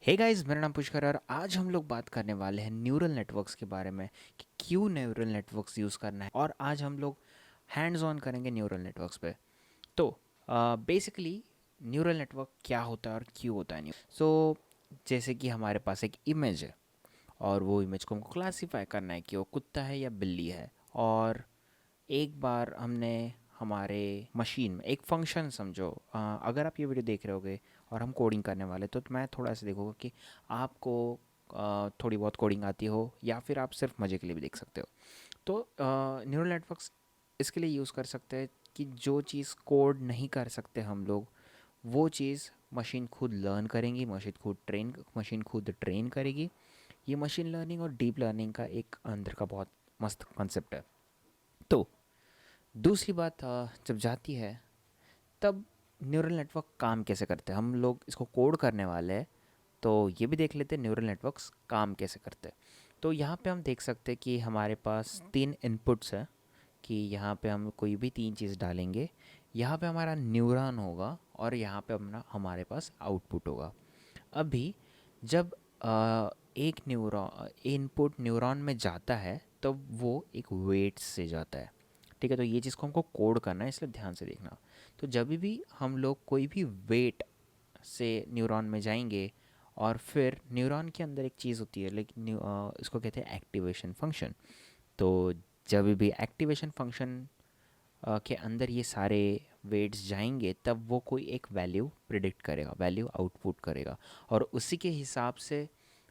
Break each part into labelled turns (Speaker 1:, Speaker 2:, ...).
Speaker 1: Hey guys, मेरा नाम पुष्कर है और आज हम लोग बात करने वाले हैं न्यूरल नेटवर्क्स के बारे में कि क्यों न्यूरल नेटवर्क्स यूज़ करना है। और आज हम लोग हैंड्स ऑन करेंगे न्यूरल नेटवर्क्स पे। तो बेसिकली न्यूरल नेटवर्क क्या होता है और क्यों होता है। सो जैसे कि हमारे पास एक इमेज है और वो इमेज को हमको क्लासीफाई करना है कि वो कुत्ता है या बिल्ली है। और एक बार हमने हमारे मशीन में एक फंक्शन समझो, अगर आप ये वीडियो देख रहे होगे और हम कोडिंग करने वाले तो मैं थोड़ा सा देखूँगा कि आपको थोड़ी बहुत कोडिंग आती हो या फिर आप सिर्फ मज़े के लिए भी देख सकते हो। तो न्यूरल नेटवर्क्स इसके लिए यूज़ कर सकते हैं कि जो चीज़ कोड नहीं कर सकते हम लोग, वो चीज़ मशीन खुद लर्न करेंगी, मशीन खुद ट्रेन करेगी। ये मशीन लर्निंग और डीप लर्निंग का एक अंदर का बहुत मस्त कॉन्सेप्ट है। तो दूसरी बात जब जाती है तब न्यूरल नेटवर्क काम कैसे करते हैं। हम लोग इसको कोड करने वाले हैं तो ये भी देख लेते हैं न्यूरल नेटवर्क्स काम कैसे करते हैं। तो यहाँ पे हम देख सकते हैं कि हमारे पास तीन इनपुट्स हैं कि यहाँ पे हम कोई भी तीन चीज़ डालेंगे, यहाँ पे हमारा न्यूरॉन होगा और यहाँ पे अपना हमारे पास आउटपुट होगा। अभी जब एक न्यूरॉन इनपुट न्यूरॉन में जाता है तो वो एक वेट से जाता है। ठीक है, तो ये चीज़ को हमको कोड करना है, इसलिए ध्यान से देखना। तो जब भी हम लोग कोई भी वेट से न्यूरॉन में जाएंगे और फिर न्यूरॉन के अंदर एक चीज़ होती है, लेकिन इसको कहते हैं एक्टिवेशन फंक्शन। तो जब भी एक्टिवेशन फंक्शन के अंदर ये सारे वेट्स जाएंगे तब वो कोई एक वैल्यू प्रिडिक्ट करेगा, वैल्यू आउटपुट करेगा और उसी के हिसाब से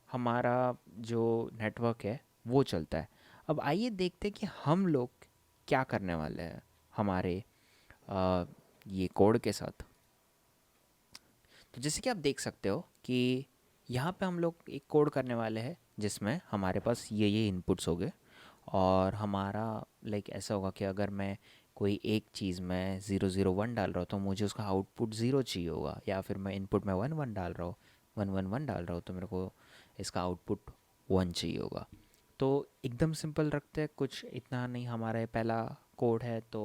Speaker 1: हमारा जो नेटवर्क है वो चलता है। अब आइए देखते हैं कि हम लोग क्या करने वाले हैं हमारे ये कोड के साथ। तो जैसे कि आप देख सकते हो कि यहाँ पे हम लोग एक कोड करने वाले हैं जिसमें हमारे पास ये इनपुट्स हो गए और हमारा लाइक ऐसा होगा कि अगर मैं कोई एक चीज़ में 0 0 1 डाल रहा हूँ तो मुझे उसका आउटपुट 0 चाहिए होगा, या फिर मैं इनपुट में 1 1 डाल रहा हूँ, 1 1 1 डाल रहा हूँ तो मेरे को इसका आउटपुट 1 चाहिए होगा। तो एकदम सिंपल रखते हैं, कुछ इतना नहीं। हमारा ये पहला कोड है तो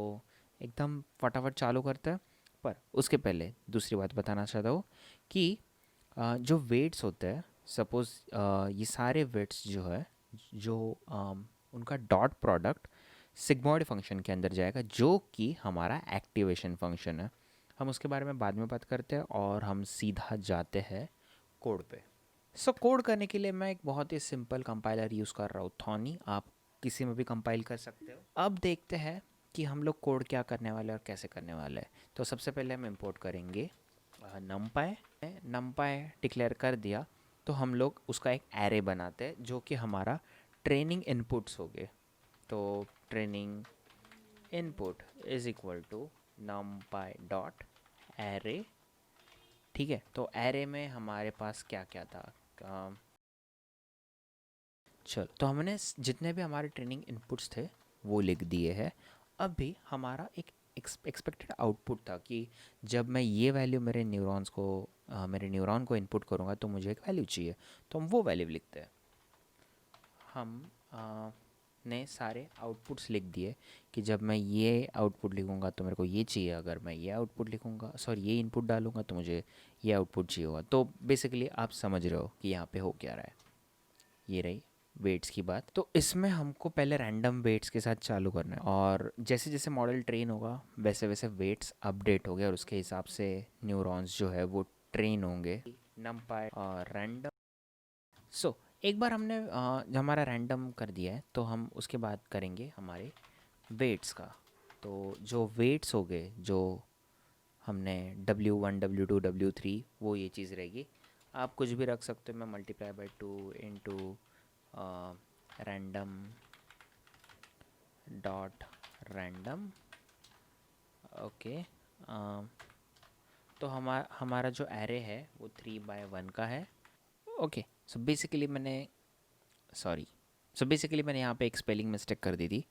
Speaker 1: एकदम फटाफट चालू करते हैं। पर उसके पहले दूसरी बात बताना चाहता हूँ कि जो वेट्स होते हैं, सपोज़ ये सारे वेट्स जो है, जो उनका डॉट प्रोडक्ट सिग्मॉइड फंक्शन के अंदर जाएगा जो कि हमारा एक्टिवेशन फंक्शन है। हम उसके बारे में बाद में बात करते हैं और हम सीधा जाते हैं कोड पे। कोड करने के लिए मैं एक बहुत ही सिंपल कंपाइलर यूज़ कर रहा हूँ, थॉनी। आप किसी में भी कंपाइल कर सकते हो। अब देखते हैं कि हम लोग कोड क्या करने वाले हैं और कैसे करने वाले हैं। तो सबसे पहले हम इंपोर्ट करेंगे नमपाई। नमपाई डिक्लेयर कर दिया तो हम लोग उसका एक एरे बनाते हैं जो कि हमारा ट्रेनिंग इनपुट्स हो गए। तो training input is equal to NumPy dot array. ठीक है, तो एरे में हमारे पास क्या क्या था। चल, तो हमने जितने भी हमारे ट्रेनिंग इनपुट्स थे वो लिख दिए हैं। अब भी हमारा एक एक्सपेक्टेड आउटपुट था कि जब मैं ये वैल्यू मेरे न्यूरॉन को इनपुट करूँगा तो मुझे एक वैल्यू चाहिए। तो हम वो वैल्यू लिखते हैं। हम ने सारे आउटपुट्स लिख दिए कि जब मैं ये आउटपुट लिखूँगा तो मेरे को ये चाहिए, अगर मैं ये आउटपुट लिखूँगा, सॉरी ये इनपुट डालूँगा तो मुझे ये आउटपुट चाहिए होगा। तो बेसिकली आप समझ रहे हो कि यहाँ पे हो क्या रहा है। ये रही वेट्स की बात। तो इसमें हमको पहले रैंडम वेट्स के साथ चालू करना है और जैसे जैसे मॉडल ट्रेन होगा वैसे वैसे वेट्स अपडेट हो गए और उसके हिसाब से न्यूरॉन्स जो है वो ट्रेन होंगे। नमपाई और रैंडम। एक बार हमने जब हमारा रैंडम कर दिया है तो हम उसके बाद करेंगे हमारे वेट्स का। तो जो वेट्स हो गए, जो हमने W1 W2 W3, वो ये चीज़ रहेगी। आप कुछ भी रख सकते हो। मैं multiply by 2 into random dot random. Okay, तो हमारा जो एरे है वो 3 by 1 का है। ओके, सॉरी सो बेसिकली मैंने यहाँ पे एक स्पेलिंग मिस्टेक कर दी थी।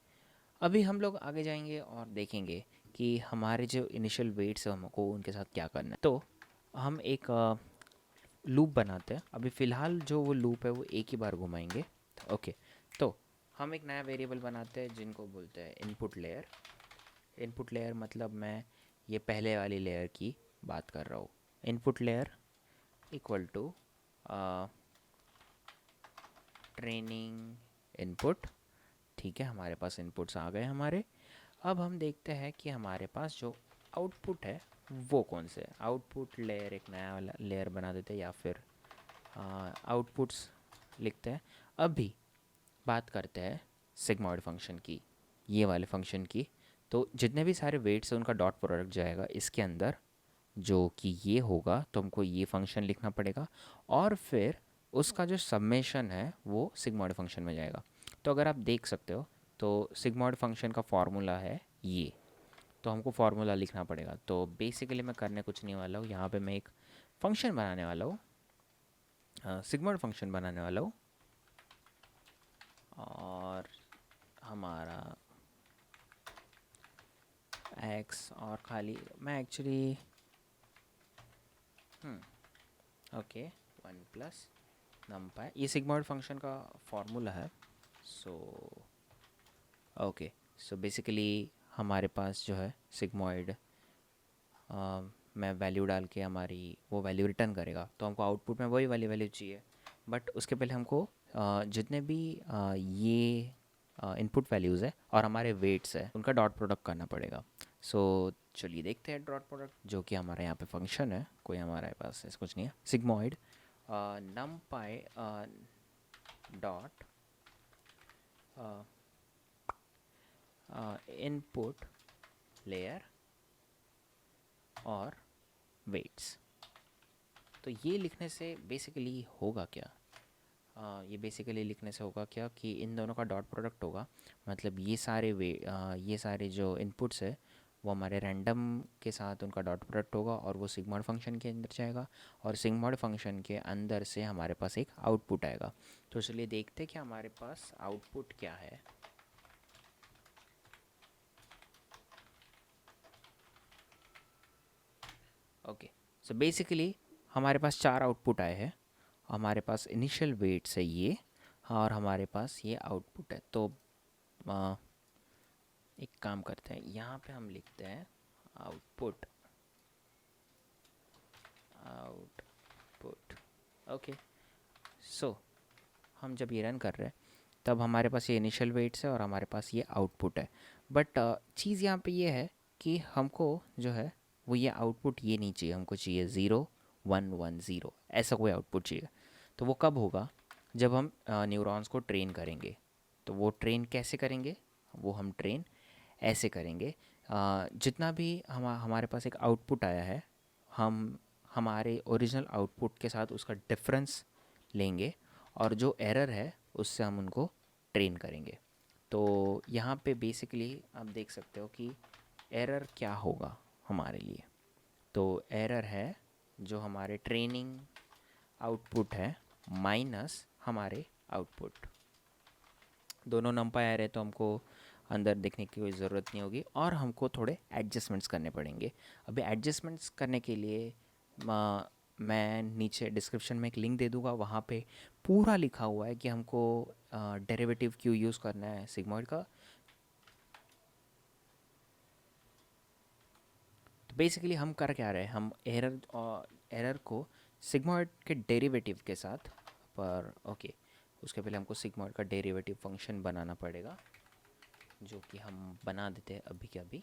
Speaker 1: अभी हम लोग आगे जाएंगे और देखेंगे कि हमारे जो इनिशियल वेट्स है हमको उनके साथ क्या करना है। तो हम एक लूप बनाते हैं। अभी फ़िलहाल जो वो लूप है वो एक ही बार घुमाएंगे। ओके, तो हम एक नया वेरिएबल बनाते हैं जिनको बोलते हैं इनपुट लेयर। इनपुट लेयर मतलब मैं ये पहले वाली लेयर की बात कर रहा हूँ। Input layer equal to training input, ठीक है, हमारे पास इनपुट्स आ गए हमारे। अब हम देखते हैं कि हमारे पास जो आउटपुट है वो कौन से। आउटपुट लेयर एक नया वाला लेयर बना देते हैं या फिर आउटपुट्स लिखते हैं। अभी बात करते हैं सिग्मॉइड फंक्शन की, ये वाले फंक्शन की। तो जितने भी सारे वेट्स हैं उनका डॉट प्रोडक्ट जाएगा इसके अंदर, जो कि ये होगा, तो हमको ये फंक्शन लिखना पड़ेगा और फिर उसका जो समेशन है वो सिग्मॉइड फंक्शन में जाएगा। तो अगर आप देख सकते हो तो सिग्मॉइड फंक्शन का फॉर्मूला है ये, तो हमको फार्मूला लिखना पड़ेगा। तो बेसिकली मैं करने कुछ नहीं वाला हूँ, यहाँ पे मैं एक फंक्शन बनाने वाला हूँ, सिग्मॉइड फंक्शन बनाने वाला हूँ। और हमारा एक्स और खाली मैं एक्चुअली ओके 1 प्लस नमपाई, ये सिग्मॉइड फंक्शन का फॉर्मूला है। सो ओके, सो बेसिकली हमारे पास जो है सिग्मॉइड मैं वैल्यू डाल के हमारी वो वैल्यू रिटर्न करेगा, तो हमको आउटपुट में वही वाली वैल्यू चाहिए। बट उसके पहले हमको जितने भी ये इनपुट वैल्यूज़ है और हमारे वेट्स है उनका डॉट प्रोडक्ट करना पड़ेगा। सो चलिए देखते हैं डॉट प्रोडक्ट, जो कि हमारे यहाँ पे फंक्शन है, कोई हमारे पास ऐसा कुछ नहीं है। सिग्मॉइड नम पाई डॉट इनपुट लेयर और वेट्स। तो ये लिखने से बेसिकली होगा क्या, ये बेसिकली लिखने से होगा क्या कि इन दोनों का डॉट प्रोडक्ट होगा। मतलब ये सारे जो इनपुट्स है वो हमारे रैंडम के साथ उनका डॉट प्रोडक्ट होगा और वो सिग्मॉइड फंक्शन के अंदर जाएगा और सिग्मॉइड फंक्शन के अंदर से हमारे पास एक आउटपुट आएगा। तो चलिए देखते हैं कि हमारे पास आउटपुट क्या है। ओके, सो बेसिकली हमारे पास 4 आउटपुट आए हैं। हमारे पास इनिशियल वेट्स है ये, और हमारे पास ये आउटपुट है। तो एक काम करते हैं, यहाँ पे हम लिखते हैं आउटपुट आउटपुट। ओके, सो हम जब ये रन कर रहे हैं तब हमारे पास ये इनिशियल वेट्स है और हमारे पास ये आउटपुट है। बट चीज़ यहाँ पे ये है कि हमको जो है वो ये आउटपुट ये नहीं चाहिए, हमको चाहिए 0 1 1 0, ऐसा कोई आउटपुट चाहिए। तो वो कब होगा, जब हम न्यूरॉन्स को ट्रेन करेंगे। तो वो ट्रेन कैसे करेंगे, वो हम ट्रेन ऐसे करेंगे। जितना भी हमारे पास एक आउटपुट आया है, हम हमारे ओरिजिनल आउटपुट के साथ उसका डिफरेंस लेंगे और जो एरर है उससे हम उनको ट्रेन करेंगे। तो यहाँ पे बेसिकली आप देख सकते हो कि एरर क्या होगा हमारे लिए। तो एरर है जो हमारे ट्रेनिंग आउटपुट है माइनस हमारे आउटपुट, दोनों नंबर आ रहे तो हमको अंदर देखने की कोई ज़रूरत नहीं होगी और हमको थोड़े एडजस्टमेंट्स करने पड़ेंगे। अभी एडजस्टमेंट्स करने के लिए मैं नीचे डिस्क्रिप्शन में एक लिंक दे दूँगा, वहाँ पे पूरा लिखा हुआ है कि हमको डेरिवेटिव क्यों यूज़ करना है सिग्मॉइड का। तो बेसिकली हम कर क्या रहे हैं, हम एरर को सिग्मॉइड के डेरिवेटिव के साथ, पर ओके उसके पहले हमको सिग्मॉइड का डेरिवेटिव फंक्शन बनाना पड़ेगा, जो कि हम बना देते हैं अभी के अभी।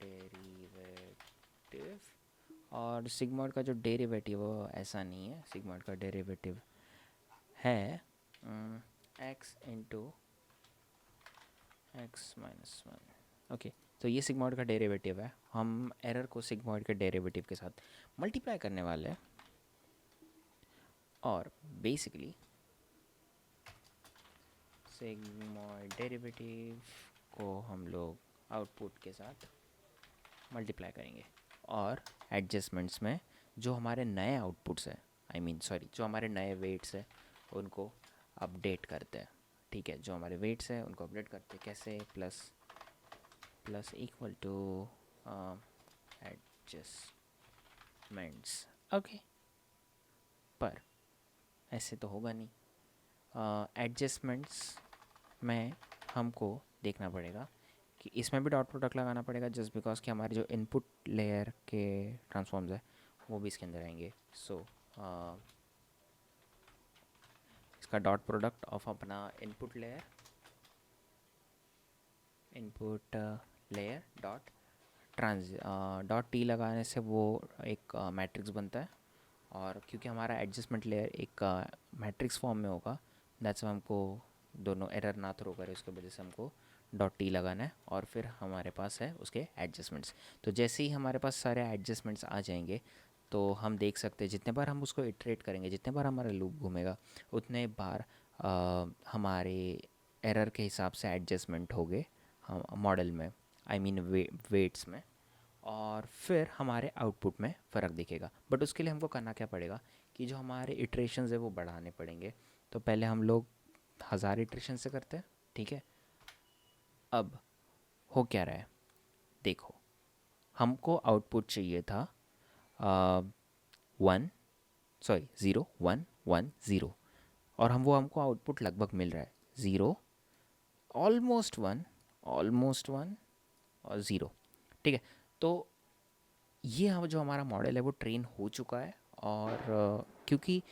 Speaker 1: डेरिवेटिव, और सिग्मॉइड का जो डेरिवेटिव वो ऐसा नहीं है, सिग्मॉइड का डेरिवेटिव है x into x minus 1। Okay, तो ये सिग्मॉइड का डेरिवेटिव है, हम एरर को सिग्मॉइड के डेरिवेटिव के साथ मल्टीप्लाई करने वाले हैं और बेसिकली सिग्मॉइड डेरिवेटिव को हम लोग आउटपुट के साथ मल्टीप्लाई करेंगे और एडजस्टमेंट्स में जो हमारे नए आउटपुट्स हैं, जो हमारे नए वेट्स हैं उनको अपडेट करते हैं। ठीक है, जो हमारे वेट्स हैं उनको अपडेट करते हैं कैसे, plus equal to adjustments. Okay, पर ऐसे तो होगा नहीं। एडजस्टमेंट्स में हमको देखना पड़ेगा कि इसमें भी डॉट प्रोडक्ट लगाना पड़ेगा, बिकॉज कि हमारे जो इनपुट लेयर के ट्रांसफॉर्म्स है वो भी इसके अंदर आएंगे। सो इसका डॉट प्रोडक्ट ऑफ अपना input layer dot trans dot T लगाने से वो एक मैट्रिक्स बनता है, और क्योंकि हमारा एडजस्टमेंट लेयर एक मैट्रिक्स फॉर्म में होगा, दैट्स हमको दोनों एरर ना थ्रो करे, उसके वजह से हमको डॉट टी लगाना है, और फिर हमारे पास है उसके एडजस्टमेंट्स। तो जैसे ही हमारे पास सारे एडजस्टमेंट्स आ जाएंगे तो हम देख सकते हैं जितने बार हम उसको इटरेट करेंगे, जितने बार हमारा लूप घूमेगा, उतने बार हमारे एरर के हिसाब से एडजस्टमेंट हो गए हम मॉडल में, आई मीन वेट्स में, और फिर हमारे आउटपुट में फ़र्क दिखेगा। बट उसके लिए हमको करना क्या पड़ेगा कि जो हमारे इटरेशंस है वो बढ़ाने पड़ेंगे। तो पहले हम लोग 1000 इटरेशन से करते हैं, ठीक है। अब हो क्या रहा है, देखो, हमको आउटपुट चाहिए था 1, सॉरी 0 1 1 0, और हमको आउटपुट लगभग मिल रहा है 0, ऑलमोस्ट वन और ज़ीरो, ठीक है। तो ये हम जो हमारा मॉडल है वो ट्रेन हो चुका है, और क्योंकि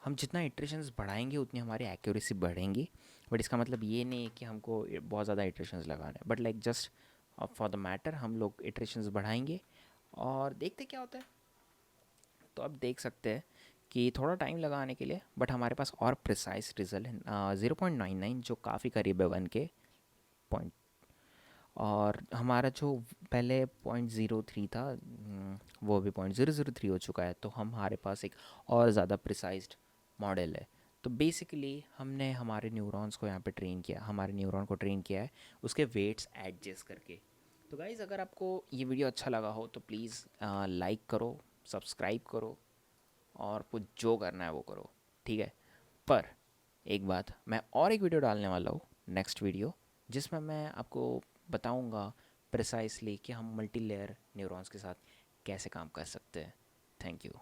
Speaker 1: हम जितना इटरेशंस बढ़ाएंगे उतनी हमारी एक्यूरेसी बढ़ेंगी। बट इसका मतलब ये नहीं है कि हमको बहुत ज़्यादा इटरेशंस लगाने हैं, but like just for the matter हम लोग इटरेशंस बढ़ाएंगे और देखते क्या होता है। तो अब देख सकते हैं कि थोड़ा टाइम लगाने के लिए, बट हमारे पास और प्रिसाइज रिजल्ट है 0.99, जो काफ़ी करीब है 1 के पॉइंट। और हमारा जो पहले 0.03 था, वो भी 0.003 हो चुका है। तो हमारे पास एक और ज़्यादा प्रिसाइज्ड मॉडल है। तो बेसिकली हमने हमारे न्यूरॉन्स को यहाँ पे ट्रेन किया, हमारे न्यूरॉन को ट्रेन किया है उसके वेट्स एडजस्ट करके। तो गाइज़, अगर आपको ये वीडियो अच्छा लगा हो तो प्लीज़ लाइक करो, सब्सक्राइब करो, और कुछ जो करना है वो करो, ठीक है। पर एक बात, मैं और एक वीडियो डालने वाला हूँ, नेक्स्ट वीडियो, जिसमें मैं आपको बताऊँगा प्रिसाइसली कि हम मल्टी लेयर न्यूरॉन्स के साथ कैसे काम कर सकते हैं। Thank you.